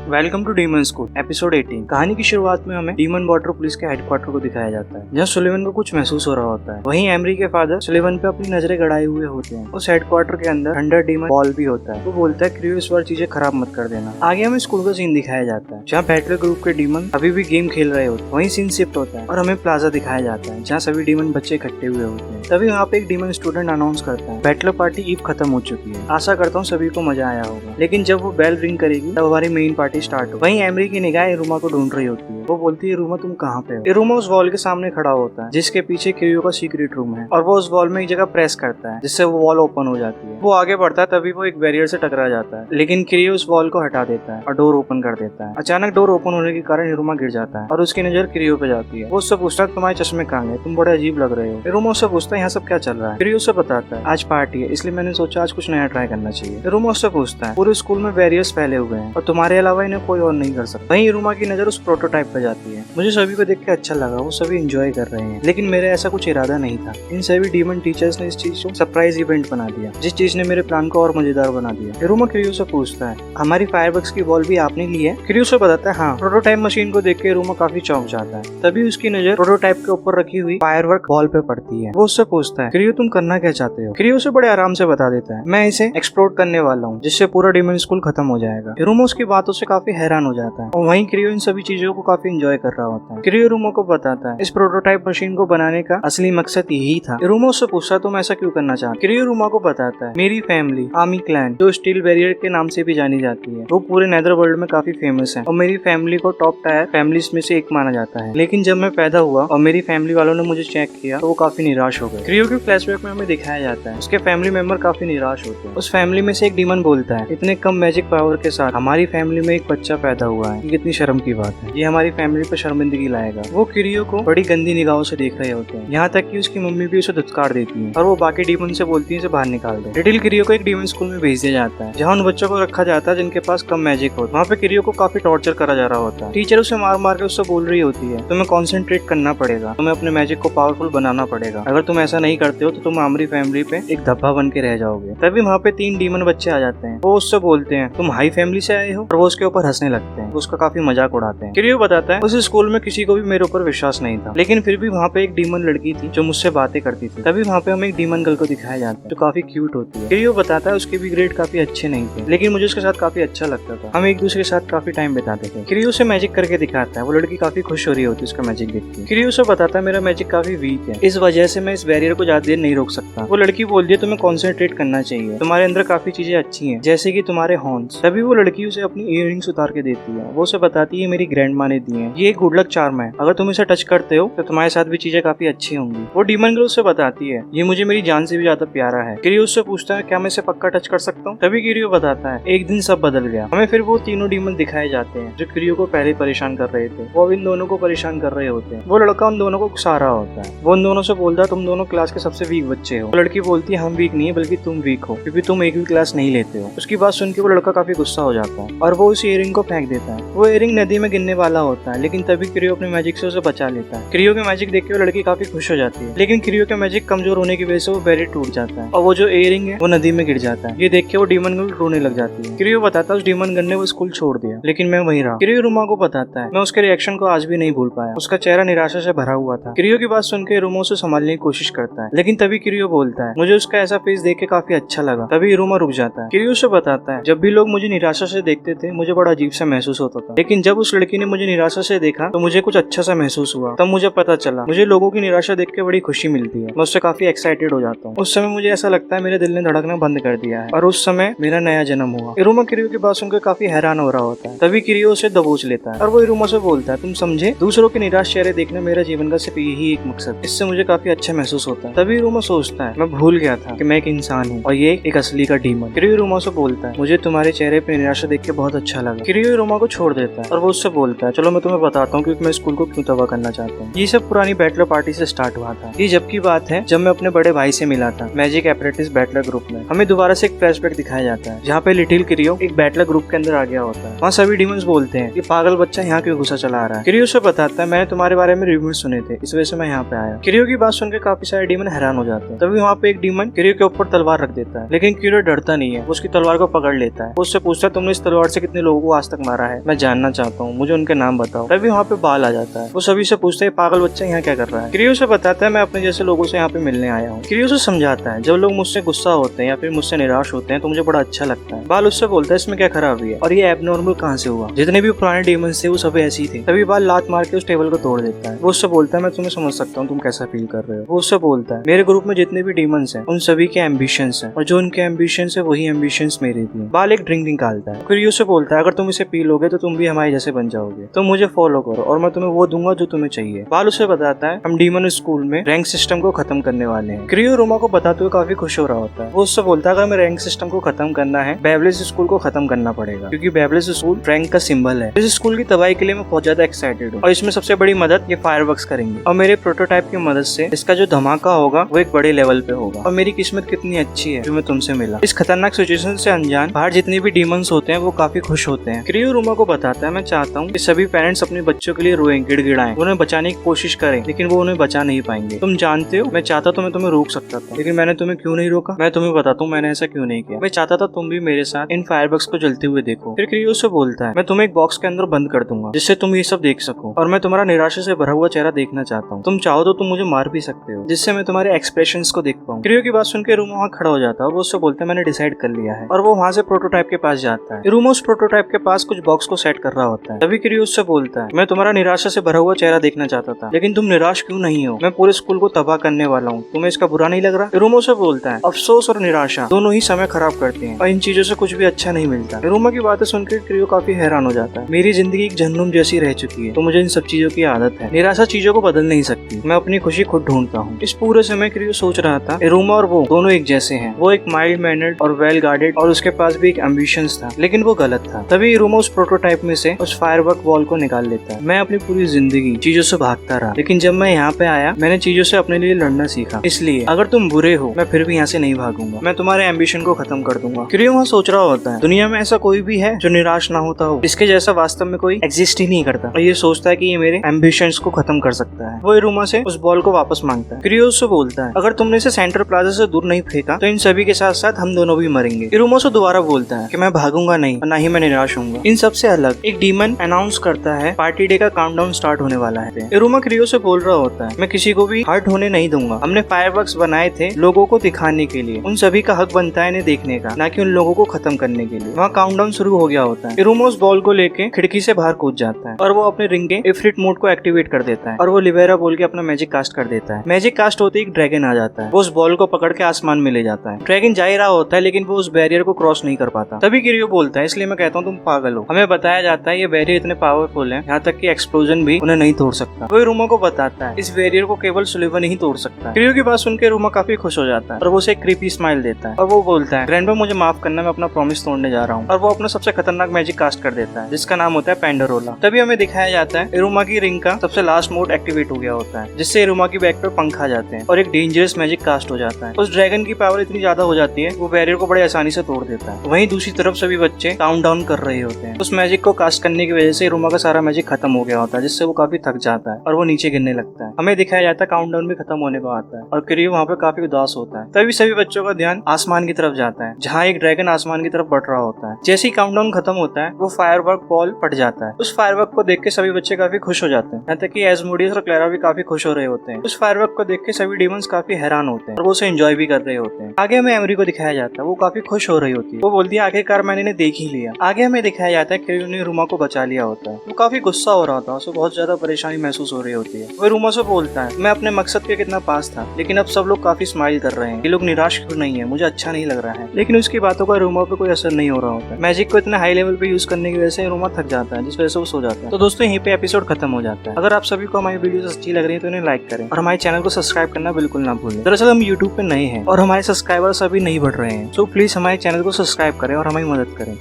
Welcome to demon school episode 18। कहानी की शुरुआत में हमें डीमन वाटर पुलिस के हेडक्वार्टर को दिखाया जाता है, जहाँ सुलिवन को कुछ महसूस हो रहा होता है। वहीं एमरी के फादर सुलिवन पे अपनी नजरें गड़ाए हुए होते हैं। उस हेडक्वार्टर के अंदर थंडर डीमन बॉल भी होता है। वो बोलता है क्रियो इस बार चीजें खराब मत कर देना। आगे हमें स्कूल का सीन दिखाया जाता है, जहाँ बैटलर ग्रुप के डीमन अभी भी गेम खेल रहे होते हैं। वहीं सीन शिफ्ट होता है और हमें प्लाजा दिखाया जाता है, जहाँ सभी डीमन बच्चे इकट्ठे हुए होते हैं। तभी वहाँ पे एक डीमन स्टूडेंट अनाउंस करता है बैटलर पार्टी ईव खत्म हो चुकी है। आशा करता हूँ सभी को मजा आया होगा। लेकिन जब वो बेल रिंग करेगी तब हमारी मेन पार्टी स्टार्ट हो। वहीं एमरी की निगाह इरुमा को ढूंढ रही होती है। वो बोलती है इरुमा तुम कहाँ पे हो। इरुमा उस वॉल के सामने खड़ा होता है जिसके पीछे क्रियो का सीक्रेट रूम है, और वो उस वॉल में एक जगह प्रेस करता है जिससे वो वॉल ओपन हो जाती है। वो आगे बढ़ता है तभी वो एक बैरियर से टकरा जाता है, लेकिन क्रियो उस वॉल को हटा देता है और डोर ओपन कर देता है। अचानक डोर ओपन होने के कारण इरुमा गिर जाता है और उसकी नजर क्रियो पे जाती है। वो उससे पूछता है तुम्हारे चश्मे कहाँ गए, तुम बड़े अजीब लग रहे हो। इरुमा उससे पूछता है यहाँ सब क्या चल रहा है। क्रियो उससे बताता है आज पार्टी है इसलिए मैंने सोचा आज कुछ नया ट्राई करना चाहिए। इरुमा उससे पूछता है पूरे स्कूल में बैरियर्स फैले हुए हैं और तुम्हारे अलावा इन्हें कोई और नहीं कर सकता। वहीं इरुमा की नजर उस प्रोटोटाइप पे जाती है। मुझे सभी को देख के अच्छा लगा, वो सभी एंजॉय कर रहे हैं, लेकिन मेरा ऐसा कुछ इरादा नहीं था। इन सभी डीमन टीचर्स ने इस चीज को सरप्राइज इवेंट बना दिया, जिस चीज ने मेरे प्लान को और मजेदार बना दिया। इरुमा क्रियो से पूछता है हमारी फायरवर्क्स की बॉल भी आपने ली है। क्रियो से बताता है हाँ। प्रोटोटाइप मशीन को देख के इरुमा काफी चौंक जाता है। तभी उसकी नजर प्रोटोटाइप के ऊपर रखी हुई फायरवर्क बॉल पे पड़ती है। वो उससे पूछता है क्रियो तुम करना क्या चाहते हो। क्रियो से बड़े आराम से बता देता है मैं इसे एक्सप्लोर करने वाला हूँ जिससे पूरा डीमन स्कूल खत्म हो जाएगा। इरुमा उसकी बातों से काफी हैरान हो जाता है और वहीं क्रियो इन सभी चीजों को काफी एंजॉय कर रहा होता है। क्रियो इरुमा को बताता है इस प्रोटोटाइप मशीन को बनाने का असली मकसद यही था। इरुमा उससे पूछता है तुम ऐसा क्यों करना चाहते। क्रियो इरुमा को बताता है मेरी फैमिली आर्मी क्लैन जो स्टील बैरियर के नाम से भी जानी जाती है, वो पूरे नेदर वर्ल्ड में काफी फेमस है और मेरी फैमिली को टॉप टायर फैमिलीज में से एक माना जाता है। लेकिन जब मैं पैदा हुआ और मेरी फैमिली वालों ने मुझे चेक किया तो वो काफी निराश हो गए। क्रियो के फ्लैशबैक में हमें दिखाया जाता है उसके फैमिली मेंबर काफी निराश होते हैं। उस फैमिली में से एक डीमन बोलता है इतने कम मैजिक पावर के साथ हमारी फैमिली में एक बच्चा पैदा हुआ है, ये कितनी शर्म की बात है, ये हमारी फैमिली पर शर्मिंदगी लाएगा। वो क्रियो को बड़ी गंदी निगाहों से देख रहे होते हैं, यहाँ तक कि उसकी मम्मी भी उसे धुतकार देती है और वो बाकी डीमन से बोलती है इसे बाहर निकाल दे। लिटिल क्रियो को एक डीमन स्कूल में भेज दिया जाता है जहाँ उन बच्चों को रखा जाता है जिनके पास कम मैजिक हो। वहाँ पे क्रियो को काफी टॉर्चर करा जा रहा होता है। टीचर उसे मार मार के उससे बोल रही होती है तुम्हें कॉन्सेंट्रेट करना पड़ेगा, तुम्हें अपने मैजिक को पावरफुल बनाना पड़ेगा, अगर तुम ऐसा नहीं करते हो तो तुम हमारी फैमिली पे एक धब्बा बन के रह जाओगे। तभी वहाँ पे 3 डीमन बच्चे आ जाते हैं। वो उससे बोलते हैं तुम हाई फैमिली से आए हो, और वो उसके ऊपर हंसने लगते हैं, उसका काफी मजाक उड़ाते हैं। क्रियो बताता है उस स्कूल में किसी को भी मेरे ऊपर विश्वास नहीं था, लेकिन फिर भी वहाँ पे एक डीमन लड़की थी जो मुझसे बातें करती थी। तभी वहाँ पे हमें एक डीमन गर्ल को दिखाया जाता है जो काफी क्यूट होती है। क्रियो बताता है उसके भी ग्रेड काफी अच्छे नहीं थे, लेकिन मुझे उसके साथ काफी अच्छा लगता था, हम एक दूसरे के साथ काफी टाइम बिताते थे। क्रियो से मैजिक करके दिखाता है, वो लड़की काफी खुश हो रही होती है उसका मैजिक देख के। क्रियो से बताता है मेरा मैजिक काफी वीक है, इस वजह से मैं इस बैरियर को ज्यादा देर नहीं रोक सकता। वो लड़की बोलती है तुम्हें कॉन्सेंट्रेट करना चाहिए, तुम्हारे अंदर काफी चीजें अच्छी हैं जैसे कि तुम्हारे हॉर्न्स। तभी वो लड़की उसे अपनी इयररिंग्स उतार के देती है। वो उसे बताती है मेरी ग्रैंड माँ ने दी है, ये एक गुड लक चार्म है, अगर तुम इसे टच करते हो तो तुम्हारे साथ भी चीजें काफी अच्छी होंगी। वो डीमन गर्ल उससे बताती है ये मुझे मेरी जान से भी ज्यादा प्यारा है। क्रियो उससे पूछता है क्या मैं इसे पक्का टच कर सकता हूँ। तभी क्रियो बताता है एक दिन सब बदल गया। हमें फिर वो तीनों डीमन दिखाए जाते हैं जो क्रियो को पहले परेशान कर रहे थे। वो इन दोनों को परेशान कर रहे होते हैं। वो लड़का उन दोनों को गुस्सा रहा होता है। वो उन दोनों से बोलता है तुम दोनों क्लास के सबसे वीक बच्चे हो। वो लड़की बोलती है हम वीक नहीं है बल्कि तुम वीक हो क्योंकि तुम एक भी क्लास नहीं लेते हो। उसकी बात सुन के वो लड़का काफी गुस्सा हो जाता है और वो उस इयरिंग को फेंक देता है। वो इयरिंग नदी में गिरने वाला होता है, लेकिन तभी क्रियो अपने मैजिक से उसे बचा लेता है। क्रियो के मैजिक देख के वो लड़की काफी खुश हो जाती है, लेकिन क्रियो के मैजिक कमजोर होने की वजह से वो बैरियर टूट जाता है और वो जो इयरिंग है वो नदी में गिर जाता है। ये देख के वो डीमन गर्ल रोने लग जाती है। क्रियो बताता है उस डीमन गर्ल ने वो स्कूल छोड़ दिया, लेकिन मैं वहीं रहा। क्रियो इरुमा को बताता है मैं उसके रिएक्शन को आज भी नहीं भूल पाया, उसका चेहरा निराशा से भरा हुआ था। क्रियो की बात सुन के इरुमा उसे संभालने की कोशिश करता है, लेकिन तभी क्रियो बोलता है मुझे उसका ऐसा फेस देख के काफी अच्छा लगा। तभी इरुमा रुक जाता है। क्रियो से बताता है जब भी लोग मुझे निराशा से देखते थे मुझे बड़ा अजीब सा महसूस होता था, लेकिन जब उस लड़की ने मुझे निराशा से देखा तो मुझे कुछ अच्छा सा महसूस हुआ। तब मुझे पता चला मुझे लोगों की निराशा देख के बड़ी खुशी मिलती है, मैं उससे काफी एक्साइटेड हो जाता हूँ। उस समय मुझे ऐसा लगता है मेरे दिल ने धड़कना बंद कर दिया है और उस समय मेरा नया जन्म हुआ। इरुमा क्रियो की बात सुनकर काफी हैरान हो रहा होता है। तभी क्रियो उसे दबोच लेता है और वो इरुमा से बोलता है तुम समझे दूसरों के निराश चेहरे देखना मेरा जीवन का सिर्फ यही एक मकसद, इससे मुझे काफी अच्छा महसूस होता है। तभी इरुमा सोचता है मैं भूल गया था कि मैं एक इंसान हूँ और ये एक असली का डीमन। क्रियो इरुमा से बोलता है मुझे तुम्हारे चेहरे पे निराशा देख के बहुत अच्छा लगा। क्रियो इरुमा को छोड़ देता है और वो उससे बोलता है चलो मैं तुम्हें बताता हूँ क्योंकि मैं स्कूल को क्यों तबाह करना चाहता हूँ। ये सब पुरानी बैटलर पार्टी से स्टार्ट हुआ था। ये जब की बात है जब मैं अपने बड़े भाई से मिला था मैजिक एप्रेंटिस बैटलर ग्रुप में। हमें दोबारा से एक फ्लैशबैक दिखाया जाता है जहाँ पे लिटिल क्रियो एक बैटलर ग्रुप के अंदर आ गया होता है। वहाँ सभी डीमंस बोलते हैं कि पागल बच्चा यहाँ क्यों घुसा चला आ रहा है। क्रियो से बताता है मैंने तुम्हारे बारे में रिव्यूज सुने थे इस वजह से मैं यहाँ पे आया। क्रियो की बात सुनकर काफी सारे डीमन हैरान हो जाते हैं। तभी वहाँ पे एक डीमन क्रियो के ऊपर तलवार रख देता है, लेकिन क्रियो डरता नहीं है, वो उसकी तलवार को पकड़ लेता है। वो उससे पूछता है तुमने इस तलवार से कितने लोगों लोगों को आज तक मारा है, मैं जानना चाहता हूँ, मुझे उनके नाम बताओ। तभी वहाँ पे बाल आ जाता है। वो सभी से पूछता है पागल बच्चा यहाँ क्या कर रहा है। क्रियो से बताता है मैं अपने जैसे लोगों से यहाँ पे मिलने आया हूँ। क्रियो से समझाता है जब लोग मुझसे गुस्सा होते हैं या फिर मुझसे निराश होते हैं तो मुझे बड़ा अच्छा लगता है। बाल उससे बोलता है इसमें क्या खराबी है और ये एबनॉर्मल कहाँ से हुआ, जितने भी पुराने डीमंस थे वो सब ऐसे ही थे। तभी बाल लात मार के उस टेबल को तोड़ देता है। वो उससे बोलता है मैं तुम्हें समझ सकता हूँ तुम कैसा फील कर रहे हो। वो उससे बोलता है मेरे ग्रुप में जितने भी डीमंस हैं उन सभी के एम्बिशंस हैं और जो उनके एम्बिशंस है वही एम्बिशंस मेरे भी हैं। बाल एक ड्रिंक निकालता है। क्रियो से बोलता है अगर तुम इसे पी लोगे तो तुम भी हमारे जैसे बन जाओगे, तुम मुझे फॉलो करो और मैं तुम्हें वो दूंगा जो तुम्हें चाहिए। बाल उसे बताता है हम डीमन स्कूल में रैंक सिस्टम को खत्म करने वाले हैं। क्रियो रोमा को बताते हुए काफी खुश हो रहा होता है। वो उससे बोलता है अगर मैं रैंक सिस्टम को खत्म करना है बेबलिस स्कूल को खत्म करना पड़ेगा, क्योंकि बेबलिस स्कूल रैंक का सिंबल है। इस स्कूल की तबाही के लिए मैं बहुत ज्यादा एक्साइटेड हूँ और इसमें सबसे बड़ी मदद ये फायरवर्क्स करेंगे और मेरे प्रोटोटाइप की मदद से इसका जो धमाका होगा वो एक बड़े लेवल पे होगा। और मेरी किस्मत कितनी अच्छी है जो मैं तुमसे मिला। इस खतरनाक सिचुएशन से अनजान बाहर जितने भी डीमंस होते हैं वो काफी खुश होते हैं। क्रियो रोमा को बताता है मैं चाहता हूँ कि सभी पेरेंट्स अपने बच्चों के लिए रोएं, गिड़गिड़ाएं, उन्हें बचाने की कोशिश करें, लेकिन वो उन्हें बचा नहीं पाएंगे। तुम जानते हो मैं चाहता तो मैं तुम्हें रोक सकता था, लेकिन मैंने तुम्हें क्यों नहीं रोका, मैं तुम्हें बताता हूँ मैंने ऐसा क्यों नहीं किया। मैं चाहता था तुम भी मेरे साथ इन फायरवर्क्स को जलते हुए देखो। फिर क्रियो से बोलता है मैं तुम्हें एक बॉक्स के अंदर बंद कर दूंगा जिससे तुम ये सब देख सको और मैं तुम्हारा निराशा से भरा हुआ चेहरा देखना चाहता हूँ। तुम चाहो तो तुम मुझे मार भी सकते हो जिससे मैं तुम्हारे एक्सप्रेशंस को देख पाऊँ। क्रियो की बात सुनकर रूमा वहाँ खड़ा हो जाता है और वो उससे बोलता है मैंने डिसाइड कर लिया है और वो वहाँ से प्रोटोटाइप के पास जाता है। रूमा उस प्रोटोटाइप के पास कुछ बॉक्स को सेट कर रहा होता है। तभी क्रियो उससे बोलता है मैं तुम्हारा निराशा से भरा हुआ चेहरा देखना चाहता था, लेकिन तुम निराश क्यों नहीं हो, मैं पूरे स्कूल को तबाह करने वाला हूँ, तुम्हें इसका बुरा नहीं लग रहा। रूमा से बोलता है अफसोस और निराशा दोनों ही समय खराब करते हैं और इन चीजों से कुछ भी अच्छा नहीं मिलता। रूमा की बातें सुनकर क्रियो काफी हैरान हो जाता है। मेरी जिंदगी एक जहन्नुम जैसी रह चुकी है तो मुझे इन सब चीजों की आदत है। निराशा चीजों को बदल नहीं सकती, मैं अपनी खुशी खुद ढूंढता हूँ। इस पूरे समय क्रियो सोच रहा था रूमा और वो दोनों एक जैसे हैं। वो एक माइल्ड मैनर्ड और वेल गार्डेड और उसके पास भी एक एम्बिशंस था, लेकिन वो गलत था। तभी रूमा उस प्रोटोटाइप में से उस फायरवर्क बॉल को निकाल लेता है। मैं अपनी पूरी जिंदगी चीजों से भागता रहा, लेकिन जब मैं यहाँ पे आया मैंने चीजों से अपने लिए लड़ना सीखा। इसलिए अगर तुम बुरे हो मैं फिर भी यहाँ से नहीं भागूंगा, मैं तुम्हारे एम्बिशन को खत्म कर दूंगा। क्रियो वहाँ सोच रहा होता है दुनिया में ऐसा कोई भी है जो निराश ना होता हो, इसके जैसा वास्तव में कोई एग्जिस्ट ही नहीं करता। और ये सोचता है कि ये मेरे एम्बिशंस को खत्म कर सकता है। वो रूमा से उस बॉल को वापस मांगता है। क्रियो उससे बोलता है अगर तुमने इसे सेंट्रल प्लाजा से दूर नहीं फेंका तो इन सभी के साथ साथ हम दोनों भी मरेंगे। रूमा से दोबारा बोलता है कि मैं भागूंगा नहीं और ना ही मैं निराश होऊंगा। इन सबसे अलग एक डीमन अनाउंस करता है पार्टी डे का काउंटडाउन स्टार्ट होने वाला है। रूमा क्रियो से बोल रहा होता है मैं किसी को भी हर्ट होने नहीं दूंगा, हमने फायरवर्क्स बनाए थे लोगों को दिखाने के लिए, उन सभी का हक बनता है इन्हें देखने का, ना कि उन लोगों को खत्म करने के लिए। वहाँ काउंटडाउन शुरू हो गया होता है। रूमा उस बॉल को लेके खिड़की से बाहर कूद जाता है और वो अपने रिंग के इफ्रिट मोड को एक्टिवेट कर देता है और वो लिवेरा बोल के अपना मैजिक कास्ट कर देता है। मैजिक कास्ट होते ही एक ड्रैगन आ जाता है। वो उस बॉल को पकड़ के आसमान में ले जाता है। ड्रैगन जा ही रहा होता है लेकिन वो उस बैरियर को क्रॉस नहीं कर पाता। तभी क्रियो बोलता है इसलिए मैं कहता हूँ तुम पागल हो, हमें बताया जाता है ये बैरियर इतने पावरफुल है यहाँ तक कि एक्सप्लोजन भी उन्हें नहीं तोड़ सकता। वो रूमा को बताता है इस बैरियर को केवल सुलिवन ही तोड़ सकता है। क्रियो की बात सुनकर रूमा काफी खुश हो जाता है और वो उसे एक क्रीपी स्माइल देता है और वो बोलता है ग्रैंडपा मुझे माफ करना, मैं अपना प्रॉमिस तोड़ने जा रहा हूँ। और वो अपना सबसे खतरनाक मैजिक कास्ट कर देता है जिसका नाम होता है पेंडरोला। तभी हमें दिखाया जाता है रूमा की रिंग का सबसे लास्ट मोड एक्टिवेट हो गया होता है जिससे रूमा की बैक पर पंख आ जाते हैं और एक डेंजरस मैजिक कास्ट हो जाता है। उस ड्रैगन की पावर इतनी ज्यादा हो जाती है वो बैरियर को बड़े आसानी से तोड़ देता है। वहीं दूसरी तरफ सभी बच्चे काउंटडाउन कर रहे होते हैं। उस मैजिक को कास्ट करने की वजह से रूमा का सारा मैजिक खत्म हो गया होता है जिससे वो काफी थक जाता है और वो नीचे गिरने लगता है। हमें दिखाया जाता है काउंटडाउन भी खत्म होने को आता है और क्रियो वहाँ पे काफी उदास होता है। तभी सभी बच्चों का ध्यान आसमान की तरफ जाता है जहाँ एक ड्रैगन आसमान की तरफ बढ़ रहा होता है। जैसे ही काउंटडाउन खत्म होता है वो फायरवर्क बॉल फट जाता है। उस फायरवर्क को देख के सभी बच्चे काफी खुश हो जाते हैं, यहाँ तक कि एस्मोडियस और क्लेरा भी काफी खुश हो रहे होते हैं। उस फायरवर्क को देख के सभी डीमंस काफी हैरान होते हैं और वो उसे एंजॉय भी कर रहे होते हैं। आगे हमें एमरी को दिखाया जाता है, वो काफी खुश हो रही होती है। वो बोलती है आखिरकार मैंने इन्हें देख ही लिया। आगे हमें दिखाया जाता है क्रियो ने रूमा को बचा लिया होता है। वो काफी गुस्सा हो रहा था, उसे बहुत ज्यादा परेशानी महसूस हो रही होती है। वो रूमा से बोलता है मैं अपने मकसद के कितना पास था, लेकिन अब सब लोग काफी स्माइल कर रहे हैं, ये लोग निराश क्यों नहीं है, मुझे अच्छा नहीं लग रहा है। लेकिन उसकी बातों का रूमा पे कोई असर नहीं हो रहा होता है। मैजिक को इतने हाई लेवल पे यूज करने की वजह से रूमा थक जाता है जिस वजह से वो सो जाता है। तो दोस्तों यहीं पे एपिसोड खत्म हो जाता है। अगर आप सभी को हमारी वीडियो अच्छी लग रही है तो इन्हें लाइक करें और हमारे चैनल को सब्सक्राइब करना बिल्कुल ना भूलें। दरअसल हम यूट्यूब पे नए हैं और हमारे सब्सक्राइबर्स अभी नहीं बढ़ रहे हैं, सो प्लीज हमारे चैनल को सब्सक्राइब करें और हमारी मदद करें।